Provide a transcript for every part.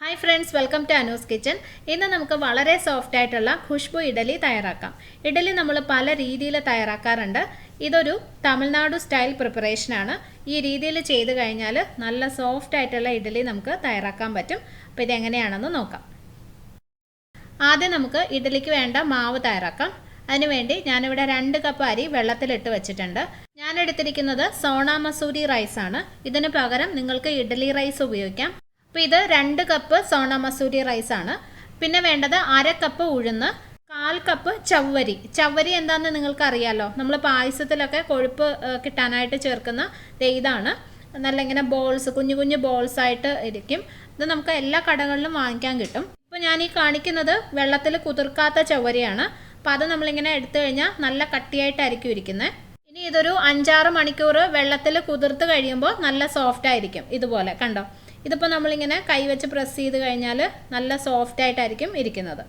Hi friends, welcome to Anu's kitchen. ഇന്ന് നമുക്ക് വളരെ സോഫ്റ്റ് ആയിട്ടുള്ള ഖുഷ്ബു ഇഡലി തയ്യാറാക്കാം. ഇഡലി നമ്മൾ പല രീതിയിൽ തയ്യാറാക്കാറുണ്ട്. ഇതൊരു തമിഴ്നാടു സ്റ്റൈൽ പ്രിപ്പറേഷനാണ്. ഈ രീതിയിൽ ചെയ്ത് കഴിഞ്ഞാൽ നല്ല സോഫ്റ്റ് ആയിട്ടുള്ള ഇഡലി നമുക്ക് തയ്യാറാക്കാൻ പറ്റും. അപ്പോൾ ഇതെങ്ങനെയാണെന്ന് നോക്കാം. ആദ്യം നമുക്ക് ഇഡലിക്ക് വേണ്ട മാവ് തയ്യാറാക്കാം. അതിനുവേണ്ടി ഞാനിവിടെ 2 കപ്പ് അരി വെള്ളത്തിലിട്ട് വെച്ചിട്ടുണ്ട്. ഞാൻ എടുത്തിരിക്കുന്നത് സോണ മസൂരി റൈസാണ്. ഇതിന് പകരം നിങ്ങൾക്ക് ഇഡലി റൈസ് ഉപയോഗിക്കാം. അപ്പോൾ ഇത് 2 കപ്പ് സോണ മസൂരി റൈസാണ്. പിന്നെ വേണ്ടത് 1/2 കപ്പ് ഉഴുന്ന്, 1/4 കപ്പ് ചവ്വരി. ചവ്വരി എന്താണെന്ന് നിങ്ങൾക്ക് അറിയാമല്ലോ, നമ്മൾ പായസത്തിലൊക്കെ കൊഴുപ്പ് കിട്ടാനായിട്ട് ചേർക്കുന്ന ഇതാണ്. നല്ല ഇങ്ങനെ ബോൾസ്, കുഞ്ഞു കുഞ്ഞു ബോൾസ് ആയിട്ട് ഇരിക്കും. ഇത് നമുക്ക് എല്ലാ കടകളിലും വാങ്ങിക്കാൻ കിട്ടും. ഇപ്പോൾ ഞാൻ ഈ കാണിക്കുന്നത് വെള്ളത്തിൽ കുതിർക്കാത്ത ചവ്വരിയാണ്. അപ്പോൾ അത് നമ്മളിങ്ങനെ എടുത്തു കഴിഞ്ഞാൽ നല്ല കട്ടിയായിട്ടായിരിക്കും ഇരിക്കുന്നത്. ഇനി ഇതൊരു 5-6 മണിക്കൂർ വെള്ളത്തിൽ കുതിർത്ത് കഴിയുമ്പോൾ നല്ല സോഫ്റ്റ് ആയിരിക്കും. ഇതുപോലെ കണ്ടോ, ഇതിപ്പോൾ നമ്മളിങ്ങനെ കൈവച്ച് പ്രസ് ചെയ്ത് കഴിഞ്ഞാൽ നല്ല സോഫ്റ്റ് ആയിട്ടായിരിക്കും ഇരിക്കുന്നത്.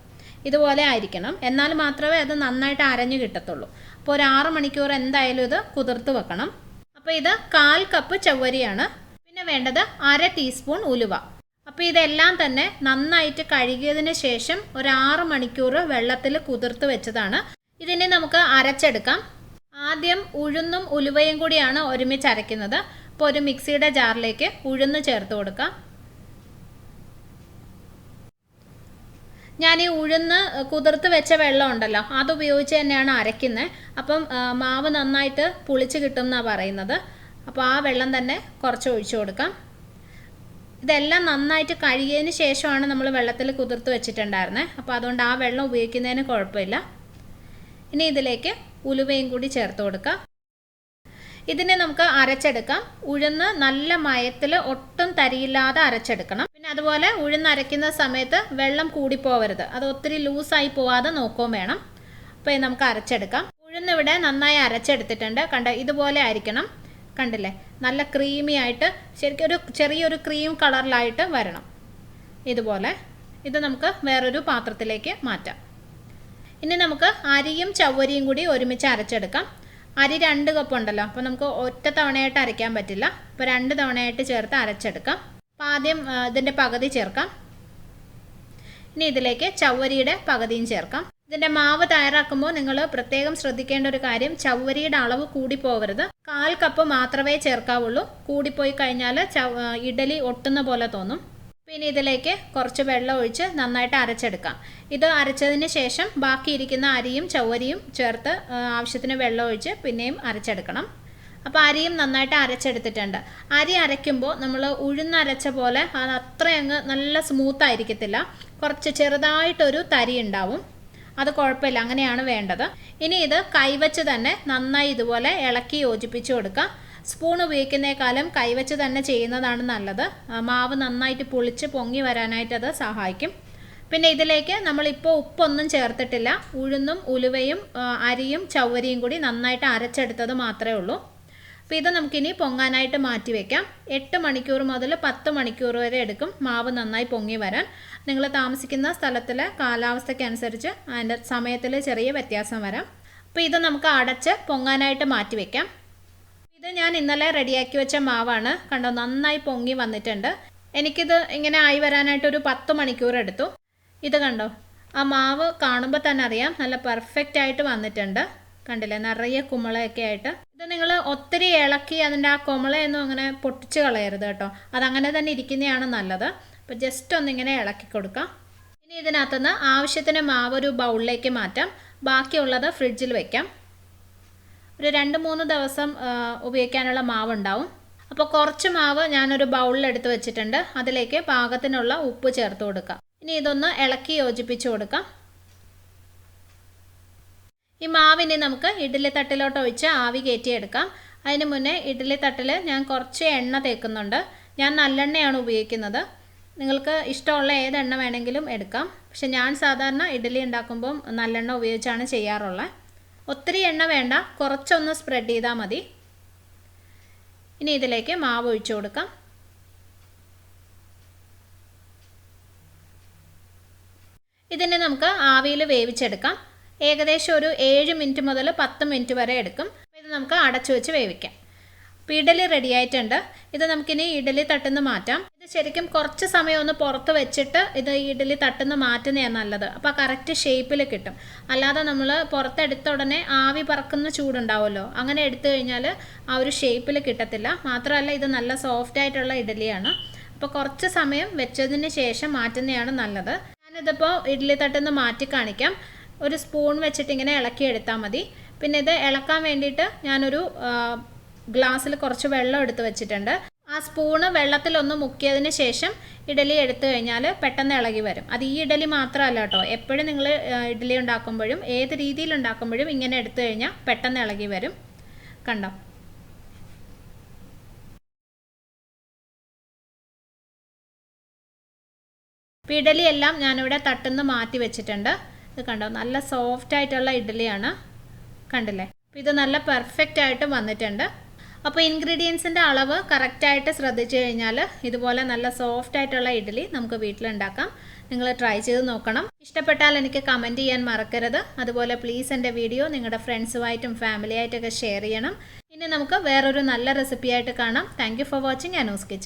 ഇതുപോലെ ആയിരിക്കണം, എന്നാൽ മാത്രമേ അത് നന്നായിട്ട് അരഞ്ഞു കിട്ടത്തുള്ളൂ. അപ്പോൾ ഒരു 6 മണിക്കൂർ എന്തായാലും ഇത് കുതിർത്ത് വെക്കണം. അപ്പോൾ ഇത് 1/4 കപ്പ് ചവ്വരിയാണ്. പിന്നെ വേണ്ടത് 1/2 ടീസ്പൂൺ ഉലുവ. അപ്പോൾ ഇതെല്ലാം തന്നെ നന്നായിട്ട് കഴുകിയതിന് ശേഷം ഒരു 6 മണിക്കൂർ വെള്ളത്തിൽ കുതിർത്ത് വെച്ചതാണ്. ഇതിനെ നമുക്ക് അരച്ചെടുക്കാം. ആദ്യം ഉഴുന്നും ഉലുവയും കൂടിയാണ് ഒരുമിച്ച് അരയ്ക്കുന്നത്. അപ്പോൾ ഒരു മിക്സിയുടെ ജാറിലേക്ക് ഉഴുന്ന് ചേർത്ത് കൊടുക്കാം. ഞാൻ ഈ ഉഴുന്ന് കുതിർത്ത് വെച്ച വെള്ളം ഉണ്ടല്ലോ, അതുപയോഗിച്ച് തന്നെയാണ് അരയ്ക്കുന്നത്. അപ്പം മാവ് നന്നായിട്ട് പുളിച്ച് കിട്ടും എന്നാണ് പറയുന്നത്. അപ്പോൾ ആ വെള്ളം തന്നെ കുറച്ച് ഒഴിച്ചു കൊടുക്കാം. ഇതെല്ലാം നന്നായിട്ട് കഴുകിയതിന് ശേഷമാണ് നമ്മൾ വെള്ളത്തിൽ കുതിർത്ത് വെച്ചിട്ടുണ്ടായിരുന്നത്. അപ്പോൾ അതുകൊണ്ട് ആ വെള്ളം ഉപയോഗിക്കുന്നതിന് കുഴപ്പമില്ല. ഇനി ഇതിലേക്ക് ഉലുവയും കൂടി ചേർത്ത് കൊടുക്കാം. ഇതിനെ നമുക്ക് അരച്ചെടുക്കാം. ഉഴുന്ന് നല്ല മയത്തിൽ ഒട്ടും തരിയില്ലാതെ അരച്ചെടുക്കണം. പിന്നെ അതുപോലെ ഉഴുന്ന് അരയ്ക്കുന്ന സമയത്ത് വെള്ളം കൂടിപ്പോവരുത്, അത് ഒത്തിരി ലൂസായി പോവാതെ നോക്കുകയും വേണം. അപ്പോൾ നമുക്ക് അരച്ചെടുക്കാം. ഉഴുന്ന് ഇവിടെ നന്നായി അരച്ചെടുത്തിട്ടുണ്ട്. കണ്ടോ, ഇതുപോലെ ആയിരിക്കണം. കണ്ടില്ലേ, നല്ല ക്രീമി ആയിട്ട് ശരിക്കും ഒരു ചെറിയൊരു ക്രീം കളറിലായിട്ട് വരണം. ഇതുപോലെ ഇത് നമുക്ക് വേറൊരു പാത്രത്തിലേക്ക് മാറ്റാം. ഇനി നമുക്ക് അരിയും ചവ്വരിയും കൂടി ഒരുമിച്ച് അരച്ചെടുക്കാം. അരി 2 കപ്പ് ഉണ്ടല്ലോ, അപ്പോൾ നമുക്ക് ഒറ്റ തവണയായിട്ട് അരയ്ക്കാൻ പറ്റില്ല. അപ്പോൾ 2 തവണയായിട്ട് ചേർത്ത് അരച്ചെടുക്കാം. അപ്പോൾ ആദ്യം ഇതിൻ്റെ പകുതി ചേർക്കാം. ഇനി ഇതിലേക്ക് ചവ്വരിയുടെ പകുതിയും ചേർക്കാം. ഇതിൻ്റെ മാവ് തയ്യാറാക്കുമ്പോൾ നിങ്ങൾ പ്രത്യേകം ശ്രദ്ധിക്കേണ്ട ഒരു കാര്യം, ചവ്വരിയുടെ അളവ് കൂടിപ്പോവരുത്. 1/4 കപ്പ് മാത്രമേ ചേർക്കാവുള്ളൂ. കൂടിപ്പോയി കഴിഞ്ഞാൽ ഇഡലി ഒട്ടുന്ന പോലെ തോന്നും. പിന്നെ ഇതിലേക്ക് കുറച്ച് വെള്ളം ഒഴിച്ച് നന്നായിട്ട് അരച്ചെടുക്കാം. ഇത് അരച്ചതിന് ശേഷം ബാക്കിയിരിക്കുന്ന അരിയും ചവ്വരിയും ചേർത്ത് ആവശ്യത്തിന് വെള്ളം ഒഴിച്ച് പിന്നെയും അരച്ചെടുക്കണം. അപ്പോൾ അരിയും നന്നായിട്ട് അരച്ചെടുത്തിട്ടുണ്ട്. അരി അരയ്ക്കുമ്പോൾ നമ്മൾ ഉഴുന്നരച്ച പോലെ അത് അത്രയങ്ങ് നല്ല സ്മൂത്ത് ആയിരിക്കത്തില്ല. കുറച്ച് ചെറുതായിട്ടൊരു തരി ഉണ്ടാവും. അത് കുഴപ്പമില്ല, അങ്ങനെയാണ് വേണ്ടത്. ഇനി ഇത് കൈവച്ച് തന്നെ നന്നായി ഇതുപോലെ ഇളക്കി യോജിപ്പിച്ച് കൊടുക്കുക. സ്പൂൺ ഉപയോഗിക്കുന്നേക്കാളും കൈവച്ച് തന്നെ ചെയ്യുന്നതാണ് നല്ലത്. മാവ് നന്നായിട്ട് പുളിച്ച് പൊങ്ങി വരാനായിട്ട് അത് സഹായിക്കും. പിന്നെ ഇതിലേക്ക് നമ്മളിപ്പോൾ ഉപ്പൊന്നും ചേർത്തിട്ടില്ല. ഉഴുന്നും ഉലുവയും അരിയും ചവ്വരിയും കൂടി നന്നായിട്ട് അരച്ചെടുത്തത് മാത്രമേ ഉള്ളൂ. അപ്പോൾ ഇത് നമുക്കിനി പൊങ്ങാനായിട്ട് മാറ്റി വയ്ക്കാം. 8 മണിക്കൂർ മുതൽ 10 മണിക്കൂർ വരെ എടുക്കും മാവ് നന്നായി പൊങ്ങി വരാൻ. നിങ്ങൾ താമസിക്കുന്ന സ്ഥലത്തിലെ കാലാവസ്ഥയ്ക്കനുസരിച്ച് അതിൻ്റെ സമയത്തിൽ ചെറിയ വ്യത്യാസം വരാം. അപ്പോൾ ഇത് നമുക്ക് അടച്ച് പൊങ്ങാനായിട്ട് മാറ്റി വയ്ക്കാം. ഇത് ഞാൻ ഇന്നലെ റെഡിയാക്കി വെച്ച മാവാണ്. കണ്ടോ, നന്നായി പൊങ്ങി വന്നിട്ടുണ്ട്. എനിക്കിത് ഇങ്ങനെ ആയി വരാനായിട്ടൊരു 10 മണിക്കൂർ എടുത്തു. ഇത് കണ്ടോ, ആ മാവ് കാണുമ്പോൾ തന്നെ അറിയാം നല്ല പെർഫെക്റ്റ് ആയിട്ട് വന്നിട്ടുണ്ട്. കണ്ടില്ലേ, നിറയെ കുമിളയൊക്കെ ആയിട്ട്. ഇത് നിങ്ങൾ ഒത്തിരി ഇളക്കി അതിൻ്റെ ആ കുമിളയൊന്നും അങ്ങനെ പൊട്ടിച്ച് കളയരുത് കേട്ടോ. അതങ്ങനെ തന്നെ ഇരിക്കുന്നതാണ് നല്ലത്. അപ്പോൾ ജസ്റ്റ് ഒന്നിങ്ങനെ ഇളക്കി കൊടുക്കാം. ഇനി ഇതിനകത്തുനിന്ന് ആവശ്യത്തിന് മാവ് ഒരു ബൗളിലേക്ക് മാറ്റാം. ബാക്കിയുള്ളത് ഫ്രിഡ്ജിൽ വയ്ക്കാം. ഒരു 2-3 ദിവസം ഉപയോഗിക്കാനുള്ള മാവുണ്ടാവും. അപ്പോൾ കുറച്ച് മാവ് ഞാനൊരു ബൗളിലെടുത്ത് വെച്ചിട്ടുണ്ട്. അതിലേക്ക് പാകത്തിനുള്ള ഉപ്പ് ചേർത്ത് കൊടുക്കാം. ഇനി ഇതൊന്ന് ഇളക്കി യോജിപ്പിച്ച് കൊടുക്കാം. ഈ മാവിനെ നമുക്ക് ഇഡ്ഡലി തട്ടിലോട്ട് ഒഴിച്ച് ആവി കയറ്റിയെടുക്കാം. അതിന് മുന്നേ ഇഡ്ഡലി തട്ടിൽ ഞാൻ കുറച്ച് എണ്ണ തേക്കുന്നുണ്ട്. ഞാൻ നല്ലെണ്ണയാണ് ഉപയോഗിക്കുന്നത്. നിങ്ങൾക്ക് ഇഷ്ടമുള്ള ഏതെണ്ണ വേണമെങ്കിലും എടുക്കാം. പക്ഷെ ഞാൻ സാധാരണ ഇഡ്ഡലി ഉണ്ടാക്കുമ്പം നല്ലെണ്ണ ഉപയോഗിച്ചാണ് ചെയ്യാറുള്ളത്. ഒത്തിരി എണ്ണ വേണ്ട, കുറച്ചൊന്ന് സ്പ്രെഡ് ചെയ്താൽ മതി. ഇനി ഇതിലേക്ക് മാവ് ഒഴിച്ചു കൊടുക്കാം. ഇതിനെ നമുക്ക് ആവിയിൽ വേവിച്ചെടുക്കാം. ഏകദേശം ഒരു 7 മിനിറ്റ് മുതൽ 10 മിനിറ്റ് വരെ എടുക്കും. ഇത് നമുക്ക് അടച്ചു വെച്ച് വേവിക്കാം. അപ്പോൾ ഇഡലി റെഡി ആയിട്ടുണ്ട്. ഇത് നമുക്കിനി ഇഡലി തട്ടുന്ന മാറ്റാം. ഇത് ശരിക്കും കുറച്ച് സമയം ഒന്ന് പുറത്ത് വെച്ചിട്ട് ഇത് ഇഡലി തട്ടുന്ന മാറ്റുന്നതാണ് നല്ലത്. അപ്പോൾ കറക്റ്റ് ഷേപ്പിൽ കിട്ടും. അല്ലാതെ നമ്മൾ പുറത്തെടുത്ത ഉടനെ ആവി പറക്കുന്ന ചൂടുണ്ടാവുമല്ലോ, അങ്ങനെ എടുത്തു കഴിഞ്ഞാൽ ആ ഒരു ഷേപ്പിൽ കിട്ടത്തില്ല. മാത്രമല്ല ഇത് നല്ല സോഫ്റ്റ് ആയിട്ടുള്ള ഇഡലിയാണ്. അപ്പോൾ കുറച്ച് സമയം വെച്ചതിന് ശേഷം മാറ്റുന്നതാണ് നല്ലത്. ഞാനിതിപ്പോൾ ഇഡ്ഡലി തട്ടുന്ന മാറ്റി കാണിക്കാം. ഒരു സ്പൂൺ വെച്ചിട്ട് ഇങ്ങനെ ഇളക്കി എടുത്താൽ മതി. പിന്നെ ഇത് ഇളക്കാൻ വേണ്ടിയിട്ട് ഞാനൊരു ഗ്ലാസ്സിൽ കുറച്ച് വെള്ളം എടുത്ത് വെച്ചിട്ടുണ്ട്. ആ സ്പൂണ് വെള്ളത്തിലൊന്ന് മുക്കിയതിന് ശേഷം ഇഡലി എടുത്തു കഴിഞ്ഞാൽ പെട്ടെന്ന് ഇളകി വരും. അത് ഈ ഇഡലി മാത്രമല്ല കേട്ടോ, എപ്പോഴും നിങ്ങൾ ഇഡലി ഉണ്ടാക്കുമ്പോഴും ഏത് രീതിയിൽ ഉണ്ടാക്കുമ്പോഴും ഇങ്ങനെ എടുത്തു കഴിഞ്ഞാൽ പെട്ടെന്ന് ഇളകി വരും. കണ്ടോ? ഇഡലി എല്ലാം ഞാനിവിടെ തട്ടുന്ന മാറ്റി വെച്ചിട്ടുണ്ട്. ഇത് കണ്ടോ, നല്ല സോഫ്റ്റ് ആയിട്ടുള്ള ഇഡലിയാണ്. കണ്ടില്ലേ? ഇത് നല്ല പെർഫെക്റ്റ് ആയിട്ട് വന്നിട്ടുണ്ട്. അപ്പോൾ ഇൻഗ്രീഡിയൻസിൻ്റെ അളവ് കറക്റ്റായിട്ട് ശ്രദ്ധിച്ചു കഴിഞ്ഞാൽ ഇതുപോലെ നല്ല സോഫ്റ്റ് ആയിട്ടുള്ള ഇഡ്ഡലി നമുക്ക് വീട്ടിലുണ്ടാക്കാം. നിങ്ങൾ ട്രൈ ചെയ്ത് നോക്കണം. ഇഷ്ടപ്പെട്ടാൽ എനിക്ക് കമൻറ്റ് ചെയ്യാൻ മറക്കരുത്. അതുപോലെ പ്ലീസ് എൻ്റെ വീഡിയോ നിങ്ങളുടെ ഫ്രണ്ട്സുമായിട്ടും ഫാമിലിയായിട്ടൊക്കെ ഷെയർ ചെയ്യണം. ഇനി നമുക്ക് വേറൊരു നല്ല റെസിപ്പിയായിട്ട് കാണാം. Thank you for watching Anu's kitchen.